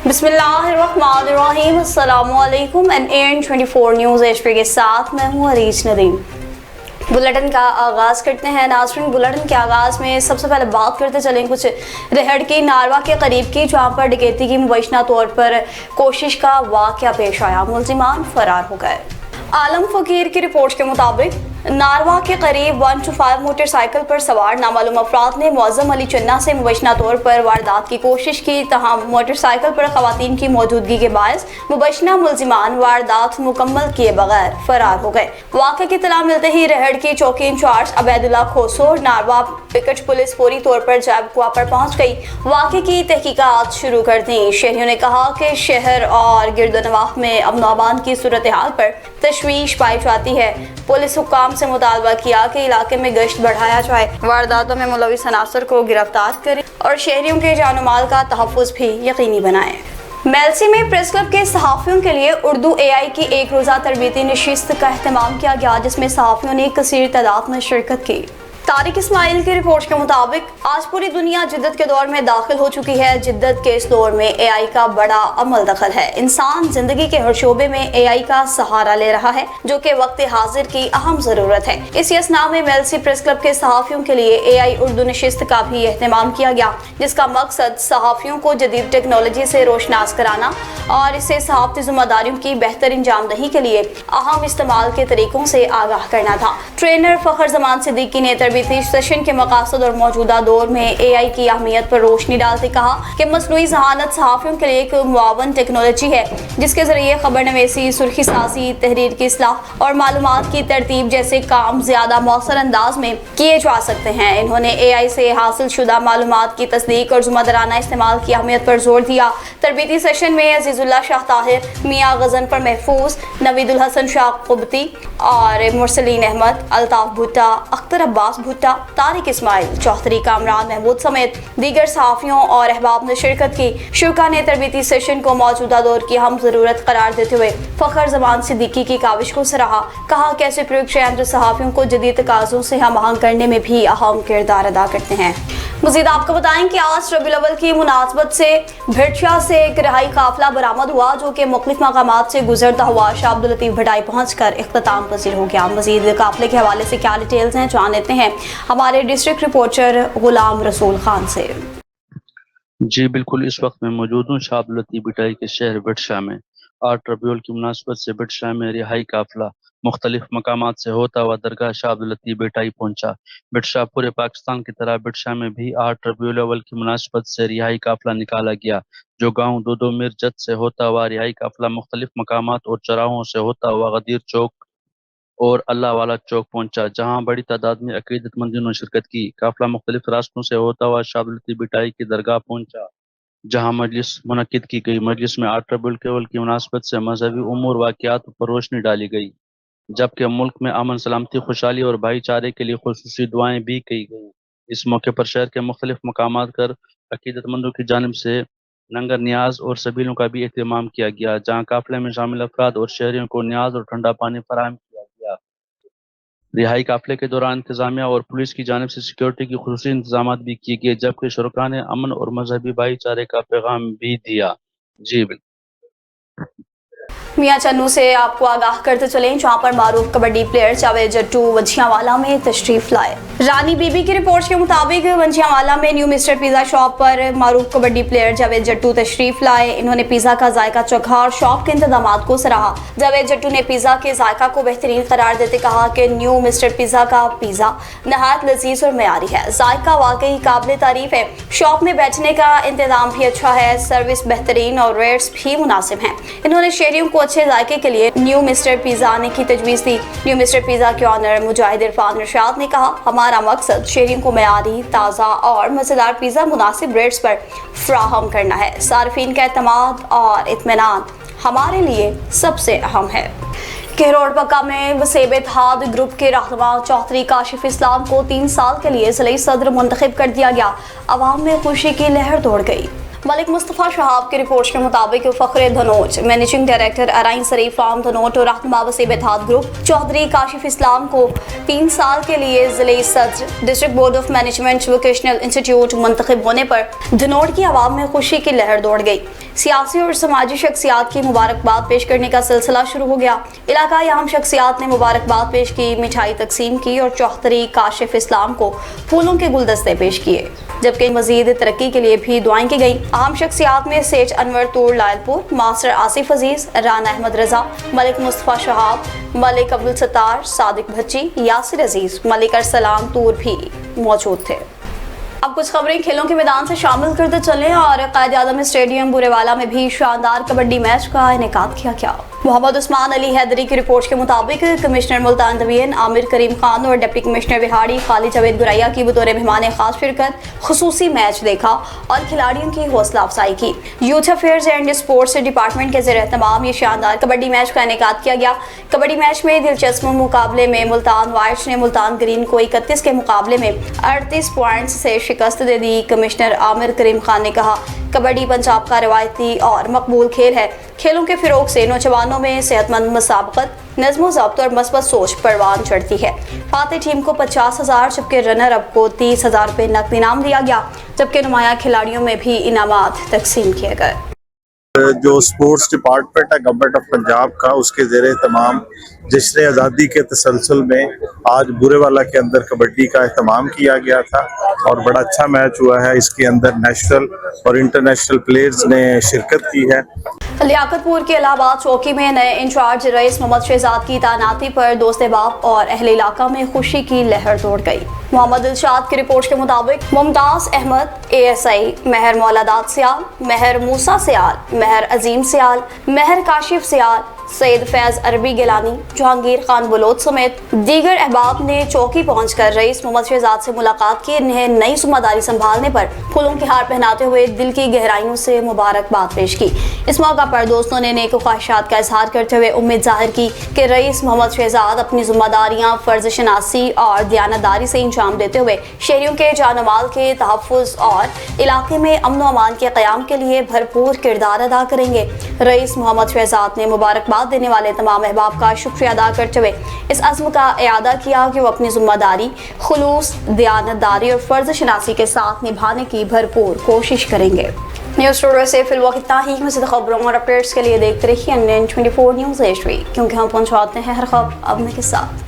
बिस्मिल्लाहिर्रहमानिर्रहीम। अस्सलामुअलैकुम। NAN 24 news HP के साथ मैं हूँ अरीज नदीम। बुलेटिन का आगाज़ करते हैं नाज़रीन। बुलेटिन के आगाज़ में सबसे पहले बात करते चलें कुछ रेहड़ की नारवा के करीब की, जहाँ पर डकैती की मुबैना तौर पर कोशिश का वाक़या पेश आया। मुलजिमान फरार हो गए। आलम फकीर की रिपोर्ट के मुताबिक नारवा के करीब 125 मोटरसाइकिल पर सवार नामालूम अफराद ने मुअज़्ज़म अली चन्ना से मुबैना तौर पर वारदात की कोशिश की, तहम मोटरसाइकिल पर खवातीन की मौजूदगी के बायस मुबैना मुलजिमान वारदात मुकम्मल किए बगैर फरार हो गए। वाक़े की इत्तला मिलते ही रेहड़ की चौकी इंचार्ज अबैदुल्ला खोसो और नारवा पिकट पुलिस फौरी तौर पर जैबकुआ पर पहुंच गई। वाक़े की तहकीकात शुरू कर दी। शहरियों ने कहा कि शहर और गिरदोनवाह में अमन अमान की सूरत हाल पर तशवीश पाई जाती है। पुलिस हुक्काम से मुतालबा किया कि इलाके में गश्त बढ़ाया जाए, वारदातों में मुलविस अनासर को गिरफ्तार करे और शहरियों के जान माल का तहफ़्फ़ुज़ भी यकीनी बनाए। मेलसी में प्रेस क्लब के सहाफ़ियों के लिए उर्दू AI की एक रोज़ा तरबीती नशिस्त का एहतमाम किया गया, जिसमें सहाफ़ियों ने कसीर तादाद में शिरकत की। तारिक इस्माइल की रिपोर्ट के मुताबिक आज पूरी दुनिया जिद्दत के दौर में दाखिल हो चुकी है। जिद्दत के इस दौर में AI का बड़ा अमल दखल है। इंसान जिंदगी के हर शोबे में AI का सहारा ले रहा है, जो कि वक्त हाजिर की अहम जरूरत है। इसी असना में मेलसी प्रेस क्लब के सहाफ़ियों के लिए AI उर्दू नशिस्त का भी एहतमाम किया गया, जिसका मकसद सहाफ़ियों को जदीद टेक्नोलॉजी से रोशनास कराना और इसे सहाफ़ती ज़िम्मेदारियों की बेहतर अंजामदही के लिए अहम इस्तेमाल के तरीकों से आगाह करना था। ट्रेनर फ़खर ज़मान सिद्दीकी ने तरबीती सेशन के मकासद और मौजूदा दौर में AI की अहमियत पर रोशनी डालते कहा कि मसनूई ज़हानत सहाफ़ियों के लिए एक मुआवन टेक्नोलॉजी है, जिसके ज़रिए खबर नवीसी, सुर्खी साजी, तहरीर की इस्लाह और मालूमात की तरतीब जैसे काम ज़्यादा मौसर अंदाज में किए जा सकते हैं। इन्होंने AI से हासिल शुदा मालूमात की तस्दीक और ज़िम्मेदाराना इस्तेमाल की अहमियत पर जोर दिया। तरबीती सेशन में अज़ीज़ुल्लाह शाह ताहिर, मियाँ गज़नफर महफूज, नवीदुल हसन शाह कुबती और मुरसलीन अहमद, अल्ताफ भुट्टा, अख्तर अब्बास भुट्टा, तारिक इस्माइल चौधरी, कामरान महमूद समेत दीगर सहाफ़ियों और अहबाब ने शिरकत की। शुरा ने तरबीती सेशन को मौजूदा दौर की अहम ज़रूरत करार देते हुए फ़खर ज़मान सिद्दीकी की काविश को सराहा। कहा कि ऐसे प्रयोग यंत्र सहाफ़ियों को जदीद तकाज़ों से हम आहंग करने में भी अहम किरदार अदा करते हैं। मज़ीद आपको बताएं कि आज रबीउल अव्वल की मुनासबत से भिटशा से एक रिहाई काफिला बरामद हुआ, जो कि मुख्तलिफ मकामात से गुजरता हुआ शाह अब्दुल लतीफ़ भटाई पहुँचकर इख्तिताम पजीर हो गया। मज़ीद काफिले के हवाले से क्या डिटेल्स हैं जान लेते हैं हमारे डिस्ट्रिक्ट रिपोर्टर गुलाम रसूल खान से। जी बिल्कुल, इस वक्त मैं मौजूद हूँ शाह अब्दुल लतीफ़ भटाई के शहर भिटशा में। 8 रबीउल की मुनासबत से भिटशा में रिहाई काफिला मुख्तलिफ मकामात से होता हुआ दरगाह शाह अब्दुल लतीफ़ भटाई पहुंचा। भिटशा पूरे पाकिस्तान की तरह भिटशा में भी 8 रबीउल अव्वल की मुनासबत से रिहाई काफिला निकाला गया, जो गाँव दो मिर्जत से होता हुआ रिहाई काफिला मुख्तलिफ मकामात और चौराहों से होता हुआ गदीर चौक और अल्लाह वाला चौक पहुंचा, जहां बड़ी तादाद में अकीदतमंदियों ने शिरकत की। काफिला मुख्तलिफ रास्तों से होता हुआ शाह अब्दुल लतीफ़ भटाई की दरगाह पहुंचा, जहां मजलिस मुनक्किद की गई। मजलिस में 8 रबीउल अव्वल की मुनासबत से मजहबी उमूर वाक़ियात पर रोशनी डाली गई, जबकि मुल्क में अमन सलामती, खुशहाली और भाईचारे के लिए खुसूसी दुआएं भी की गई। इस मौके पर शहर के मुख्तलिफ मकामात कर अकीदतमंदों की जानिब से लंगर न्याज और सबीलों का भी एहतमाम किया गया, जहाँ काफिले में शामिल अफराद और शहरियों को न्याज और ठंडा पानी फराहम किया गया। रिहाई काफिले के दौरान इंतजामिया और पुलिस की जानिब से सिक्योरिटी की खुसूसी इंतजाम भी किए गए, जबकि शुरका ने अमन और मजहबी भाईचारे का पैगाम भी दिया। जी बिल्कुल। मियाँ चन्नू से आपको आगाह करते चलें, जहाँ पर मारूफ कबड्डी प्लेयर जावेद जट्टू वंजियावाला में तशरीफ लाए। रानी बीबी की रिपोर्ट के मुताबिक वंजियावाला में न्यू मिस्टर पिज़्ज़ा शॉप पर मारूफ कबड्डी प्लेयर जावेद जट्टू तशरीफ लाए। इन्होंने पिज़्ज़ा का जायका चखा और शॉप के इंतजामात को सराहा। जावेद जट्टू ने पिज़्ज़ा के जायका को बेहतरीन करार देते कहा कि न्यू मिस्टर पिज़्ज़ा का पिज़्ज़ा नहायत लजीज और मयारी है। जायका वाकई काबिल तारीफ है। शॉप में बैठने का इंतजाम भी अच्छा है, सर्विस बेहतरीन और रेट्स भी मुनासिब हैं। इन्होंने शहरियों को अच्छे जायके के लिए न्यू मिस्टर पिज़्ज़ा आने की तजवीज़ दी। न्यू मिस्टर पिज़्ज़ा के ऑनर मुजाहिद इरफान इरशाद ने कहा, हमारा मकसद शहरियों को मयारी, ताज़ा और मज़ेदार पिज़्ज़ा मुनासिब रेट्स पर फ्राहम करना है। सार्फिन का एतमाद और इत्मीनान हमारे लिए सबसे अहम है। केहरोड पक्का में वसेब इत्तेहाद ग्रुप के रहनुमा चौधरी काशिफ इस्लाम को 3 साल के लिए ज़िले सदर मुंतखब कर दिया गया। अवाम में खुशी की लहर दौड़ गई। मलिक मुस्तफ़ा शहाब की रिपोर्ट के मुताबिक Fakhr Dhanot, managing director Arain Sharif farm Dhanot और रहनुमा वसीब इत्तेहाद ग्रुप, चौधरी काशिफ इस्लाम को 3 साल के लिए ज़िले सदर district board of management vocational institute मुंतखब होने पर धनोट की आवाम में खुशी की लहर दौड़ गई। सियासी और समाजी शख्सियात की मुबारकबाद पेश करने का सिलसिला शुरू हो गया। इलाकाई अहम शख्सियात ने मुबारकबाद पेश की, मिठाई तकसीम की और चौधरी काशिफ इस्लाम को फूलों के गुलदस्ते पेश किए, जबकि मजीद तरक्की के लिए भी दुआएं की गई। अहम शख्सियात में सेठ अनवर तूर लायलपुर, मास्टर आसिफ अजीज, राना अहमद रजा, मलिक मुस्तफ़ा शहाब, मलिक अब्दुल सत्तार, सादिक भच्ची, यासिर अजीज, मलिक अरसलाम तूर भी मौजूद थे। अब कुछ खबरें खेलों के मैदान से शामिल करते चलें और कायद आज़म स्टेडियम बुरेवाला में भी शानदार कबड्डी मैच का इनेकाद किया गया। मोहम्मद उस्मान अली हैदरी की रिपोर्ट के मुताबिक कमिश्नर मुल्तान डिवीजन आमिर करीम खान और डिप्टी कमिश्नर बिहाड़ी खालिद जावेद गुरैया की बतौर मेहमान खास शिरकत खुसूसी मैच देखा और खिलाड़ियों की हौसला अफजाई की। Youth affairs and sports department के ज़ेर एहतमाम ये शानदार कबड्डी मैच का इनेकाद किया गया। कबड्डी मैच में दिलचस्प मुकाबले में मुल्तान वाइट्स ने मुल्तान ग्रीन को 31 के मुकाबले में 38 पॉइंट्स से शिकस्त दे दी। कमिश्नर आमिर करीम खान ने कहा, कबड्डी पंजाब का रवायती और मकबूल खेल है। खेलों के फिरोग से नौजवानों में सेहतमंद मुसाबकत, नज़्म ज़ब्त और मस्बत सोच परवान चढ़ती है। फातेह टीम को 50,000 जबकि रनर अप को 30,000 रुपये नकद इनाम दिया गया, जबकि नुमाया खिलाड़ियों में भी इनामात तकसीम किए गए। जो स्पोर्ट्स डिपार्टमेंट है गवर्नमेंट ऑफ पंजाब का, उसके ज़ेरे तमाम जश्न आज़ादी के तसलसल में आज बुरेवाला के अंदर कबड्डी का एहतमाम किया गया था और बड़ा अच्छा मैच हुआ है। इसके अंदर नेशनल और इंटरनेशनल प्लेयर्स ने शिरकत की है। लियाकतपुर के इलाहाबाद चौकी में नए इंचार्ज रईस मोहम्मद शहजाद की तैनाती पर दोस्त बाप और अहले इलाका में खुशी की लहर दौड़ गई। मोहम्मद दिलशाद की रिपोर्ट के मुताबिक मुमताज अहमद, ASI, महर मौलादाद सियाल, महर मूसा सियाल, महर अजीम सियाल, महर काशिफ सियाल, सैयद फैज अरबी गिलानी, जहांगीर खान बलोच समेत दीगर अहबाब ने चौकी पहुंचकर रईस मोहम्मद शहजाद से मुलाकात की। इन्हें नई जिम्मेदारी संभालने पर फूलों के हार पहनाते हुए दिल की गहराइयों से मुबारकबाद पेश की। इस मौका पर दोस्तों ने नेक ख्वाहिशात का इजहार करते हुए उम्मीद जाहिर की कि रईस मोहम्मद शहजाद अपनी जिम्मेदारियां फर्ज शनासी और दयानतदारी से अंजाम देते हुए शहरियों के जान माल के तहफ़्फ़ुज़ और इलाके में अमन व अमान के क़याम के लिए भरपूर किरदार अदा करेंगे। रईस मोहम्मद शहजाद ने मुबारकबाद देने वाले तमाम अहबाब का शुक्रिया अदा करते हुए इस अज़्म का इआदा किया कि वो अपनी जिम्मेदारी खुलूस, दयानतदारी और फर्ज शनासी के साथ निभाने की भरपूर कोशिश करेंगे। न्यूज़ स्टूडियो से फिलहाल इतना ही। मज़ीद खबरों और अपडेट्स के लिए देखते रहिए NN24 न्यूज़ एच डी, क्योंकि हम पहुँचाते हैं हर खबर अपने के साथ।